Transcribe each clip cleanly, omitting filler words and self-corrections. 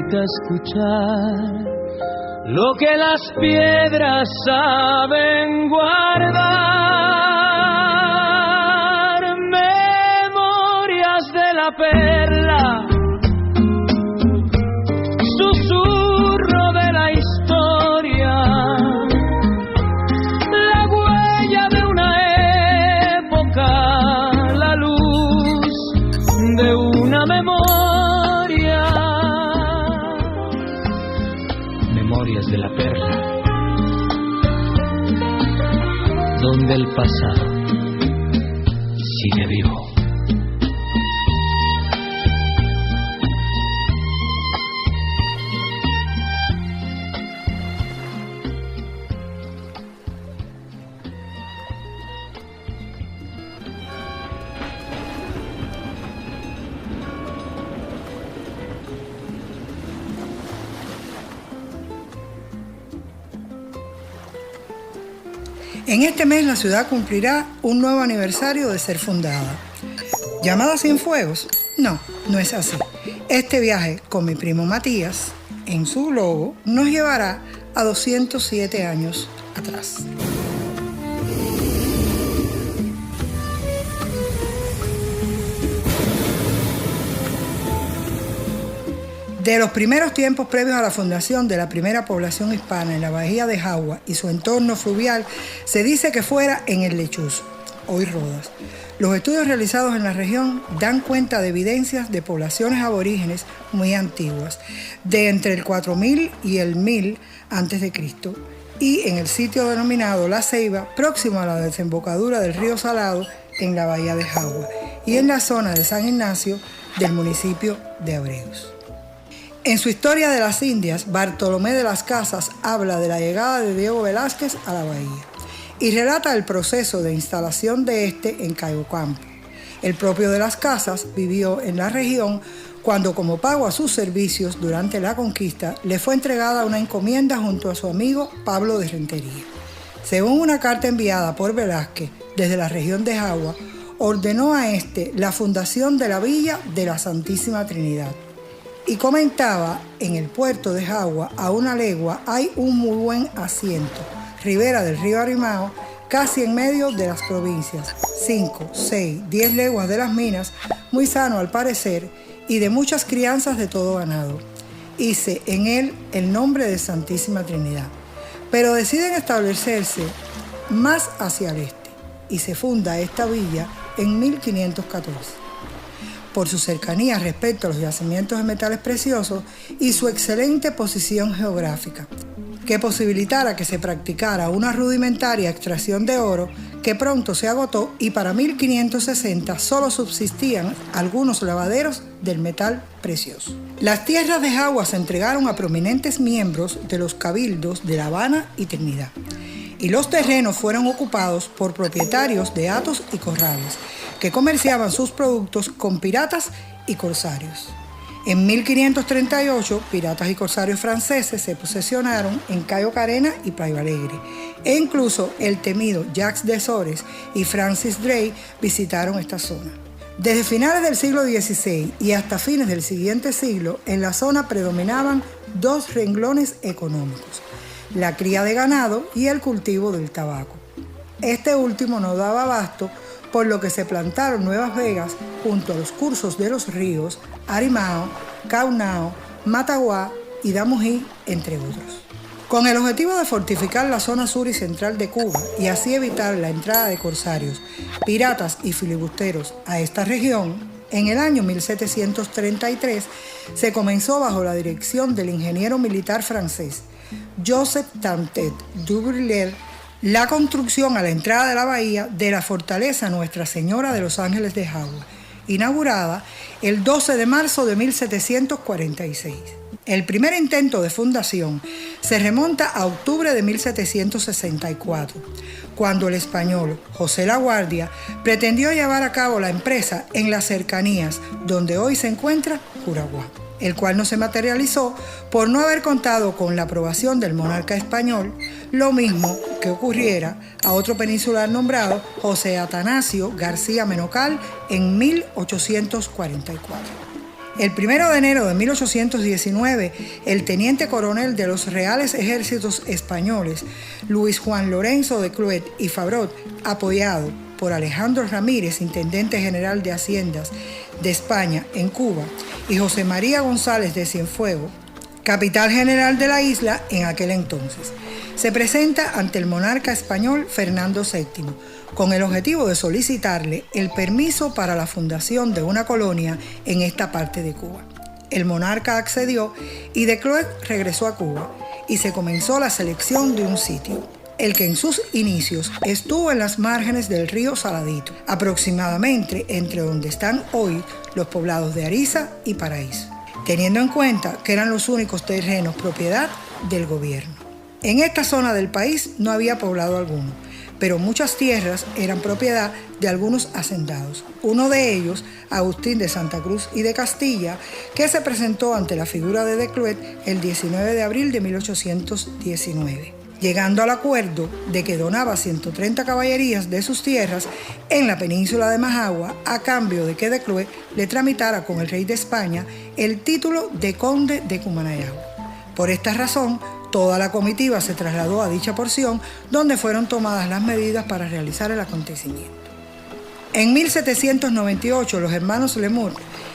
permita escuchar lo que las piedras saben guardar. Memorias de la perla, susurro de la historia, la huella de una época, la luz de una memoria. Memorias de la perla, donde el pasado sigue vivo. En este mes la ciudad cumplirá un nuevo aniversario de ser fundada. ¿Llamada Cienfuegos? No, no es así. Este viaje con mi primo Matías, en su logo, nos llevará a 207 años atrás. De los primeros tiempos previos a la fundación de la primera población hispana en la bahía de Jagua y su entorno fluvial, se dice que fuera en el Lechuzo, hoy Rodas. Los estudios realizados en la región dan cuenta de evidencias de poblaciones aborígenes muy antiguas, de entre el 4000 y el 1000 a.C., y en el sitio denominado La Ceiba, próximo a la desembocadura del río Salado en la bahía de Jagua, y en la zona de San Ignacio del municipio de Abreos. En su Historia de las Indias, Bartolomé de las Casas habla de la llegada de Diego Velázquez a la bahía y relata el proceso de instalación de este en Cayo Campo. El propio de las Casas vivió en la región cuando, como pago a sus servicios durante la conquista, le fue entregada una encomienda junto a su amigo Pablo de Rentería. Según una carta enviada por Velázquez desde la región de Jagua, ordenó a este la fundación de la Villa de la Santísima Trinidad. Y comentaba: en el puerto de Jagua, a una legua, hay un muy buen asiento, ribera del río Arimao, casi en medio de las provincias, 5, 6, 10 leguas de las minas, muy sano al parecer, y de muchas crianzas de todo ganado. Hice en él el nombre de Santísima Trinidad. Pero deciden establecerse más hacia el este, y se funda esta villa en 1514. Por su cercanía respecto a los yacimientos de metales preciosos y su excelente posición geográfica, que posibilitara que se practicara una rudimentaria extracción de oro que pronto se agotó, y para 1560 solo subsistían algunos lavaderos del metal precioso. Las tierras de Jagua se entregaron a prominentes miembros de los cabildos de La Habana y Trinidad, y los terrenos fueron ocupados por propietarios de hatos y corrales, que comerciaban sus productos con piratas y corsarios. En 1538, piratas y corsarios franceses se posesionaron en Cayo Carena y Playo Alegre, e incluso el temido Jacques de Sores y Francis Drake visitaron esta zona. Desde finales del siglo XVI y hasta fines del siguiente siglo, en la zona predominaban dos renglones económicos: la cría de ganado y el cultivo del tabaco. Este último no daba abasto, por lo que se plantaron nuevas vegas junto a los cursos de los ríos Arimao, Caunao, Mataguá y Damují, entre otros. Con el objetivo de fortificar la zona sur y central de Cuba y así evitar la entrada de corsarios, piratas y filibusteros a esta región, en el año 1733 se comenzó, bajo la dirección del ingeniero militar francés Joseph Tantet Dubreuil, la construcción a la entrada de la bahía de la fortaleza Nuestra Señora de los Ángeles de Jagua, inaugurada el 12 de marzo de 1746. El primer intento de fundación se remonta a octubre de 1764, cuando el español José La Guardia pretendió llevar a cabo la empresa en las cercanías donde hoy se encuentra Juraguá, el cual no se materializó por no haber contado con la aprobación del monarca español, lo mismo que ocurriera a otro peninsular nombrado José Atanasio García Menocal en 1844. El 1 de enero de 1819, el teniente coronel de los Reales Ejércitos Españoles, Luis Juan Lorenzo de Cloet y Fabrot, apoyado por Alejandro Ramírez, intendente general de Haciendas de España en Cuba, y José María González de Cienfuegos, capital general de la isla en aquel entonces, se presenta ante el monarca español Fernando VII, con el objetivo de solicitarle el permiso para la fundación de una colonia en esta parte de Cuba. El monarca accedió y de Cloet regresó a Cuba y se comenzó la selección de un sitio, el que en sus inicios estuvo en las márgenes del río Saladito, aproximadamente entre donde están hoy los poblados de Ariza y Paraíso, teniendo en cuenta que eran los únicos terrenos propiedad del gobierno. En esta zona del país no había poblado alguno, pero muchas tierras eran propiedad de algunos hacendados. Uno de ellos, Agustín de Santa Cruz y de Castilla, que se presentó ante la figura de Cloet el 19 de abril de 1819, llegando al acuerdo de que donaba 130 caballerías de sus tierras en la península de Majagua a cambio de que de Cloet le tramitara con el rey de España el título de conde de Cumanayagua. Por esta razón, toda la comitiva se trasladó a dicha porción, donde fueron tomadas las medidas para realizar el acontecimiento. En 1798, los hermanos Lemur,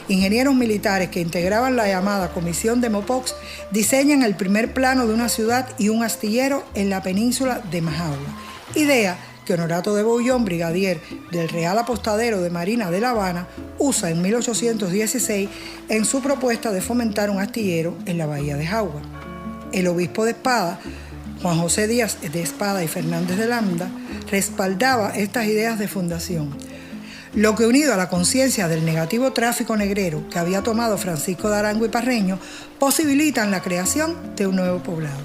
ingenieros militares que integraban la llamada Comisión de Mopox, diseñan el primer plano de una ciudad y un astillero en la península de Majagua, idea que Honorato de Bouillón, brigadier del Real Apostadero de Marina de La Habana, usa en 1816 en su propuesta de fomentar un astillero en la bahía de Jagua. El obispo de Espada, Juan José Díaz de Espada y Fernández de Landa, respaldaba estas ideas de fundación, lo que, unido a la conciencia del negativo tráfico negrero que había tomado Francisco de Arango y Parreño, posibilitan la creación de un nuevo poblado.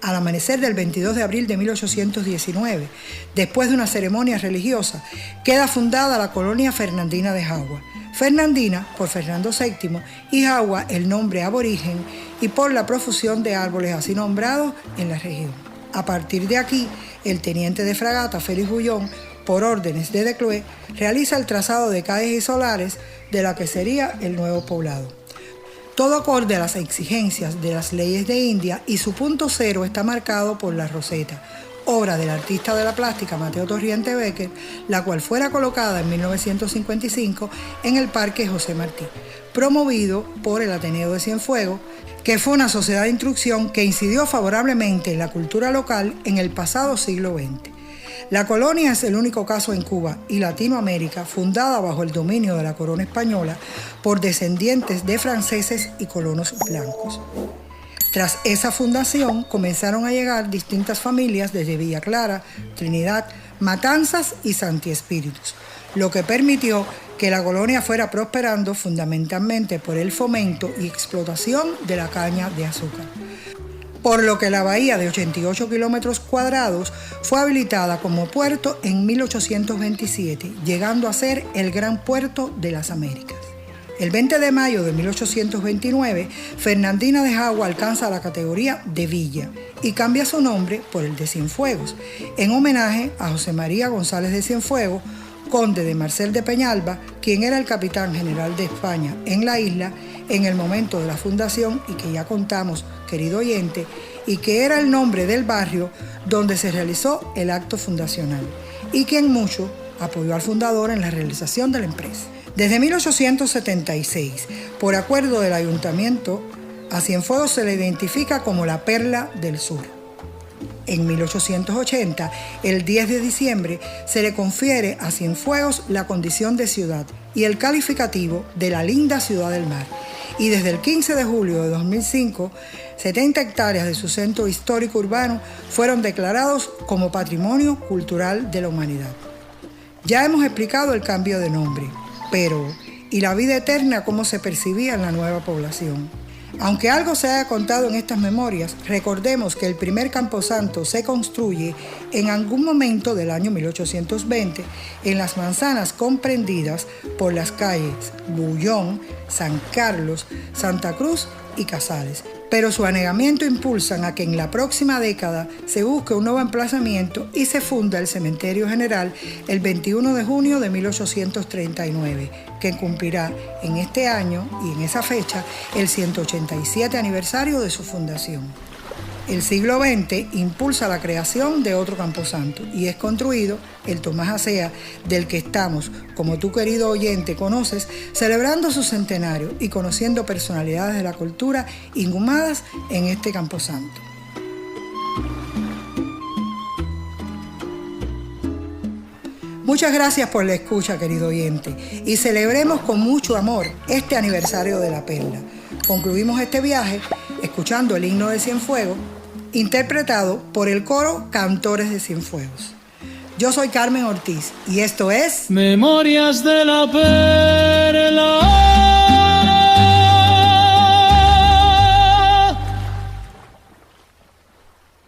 Al amanecer del 22 de abril de 1819, después de una ceremonia religiosa, queda fundada la colonia fernandina de Jagua. Fernandina por Fernando VII y Jagua el nombre aborigen y por la profusión de árboles así nombrados en la región. A partir de aquí, el teniente de fragata Félix Bullón, por órdenes de Cloet, realiza el trazado de calles y solares de la que sería el nuevo poblado. Todo acorde a las exigencias de las leyes de India, y su punto cero está marcado por la Roseta, obra del artista de la plástica Mateo Torriente Becker, la cual fuera colocada en 1955 en el Parque José Martí, promovido por el Ateneo de Cienfuegos, que fue una sociedad de instrucción que incidió favorablemente en la cultura local en el pasado siglo XX. La colonia es el único caso en Cuba y Latinoamérica fundada bajo el dominio de la corona española por descendientes de franceses y colonos blancos. Tras esa fundación comenzaron a llegar distintas familias desde Villa Clara, Trinidad, Matanzas y Santi Espíritus, lo que permitió que la colonia fuera prosperando fundamentalmente por el fomento y explotación de la caña de azúcar, por lo que la bahía de 88 kilómetros cuadrados fue habilitada como puerto en 1827, llegando a ser el Gran Puerto de las Américas. El 20 de mayo de 1829, Fernandina de Jagua alcanza la categoría de villa y cambia su nombre por el de Cienfuegos, en homenaje a José María González de Cienfuegos, conde de Marcel de Peñalba, quien era el capitán general de España en la isla en el momento de la fundación y que ya contamos, querido oyente, y que era el nombre del barrio donde se realizó el acto fundacional y quien mucho apoyó al fundador en la realización de la empresa. Desde 1876, por acuerdo del ayuntamiento, a Cienfuegos se le identifica como la Perla del Sur. En 1880, el 10 de diciembre, se le confiere a Cienfuegos la condición de ciudad y el calificativo de la linda ciudad del mar. Y desde el 15 de julio de 2005, 70 hectáreas de su centro histórico urbano fueron declarados como Patrimonio Cultural de la Humanidad. Ya hemos explicado el cambio de nombre, pero ¿y la vida eterna cómo se percibía en la nueva población? Aunque algo se haya contado en estas memorias, recordemos que el primer camposanto se construye en algún momento del año 1820 en las manzanas comprendidas por las calles Bullón, San Carlos, Santa Cruz y Casales, pero su anegamiento impulsan a que en la próxima década se busque un nuevo emplazamiento y se funda el Cementerio General el 21 de junio de 1839, que cumplirá en este año y en esa fecha el 187 aniversario de su fundación. El siglo XX impulsa la creación de otro camposanto y es construido el Tomás Acea, del que estamos, como tú querido oyente conoces, celebrando su centenario y conociendo personalidades de la cultura inhumadas en este camposanto. Muchas gracias por la escucha, querido oyente, y celebremos con mucho amor este aniversario de La Perla. Concluimos este viaje escuchando el himno de Cienfuegos, interpretado por el coro Cantores de Cienfuegos. Yo soy Carmen Ortiz y esto es Memorias de la Perla,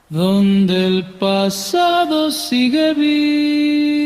donde el pasado sigue vivo.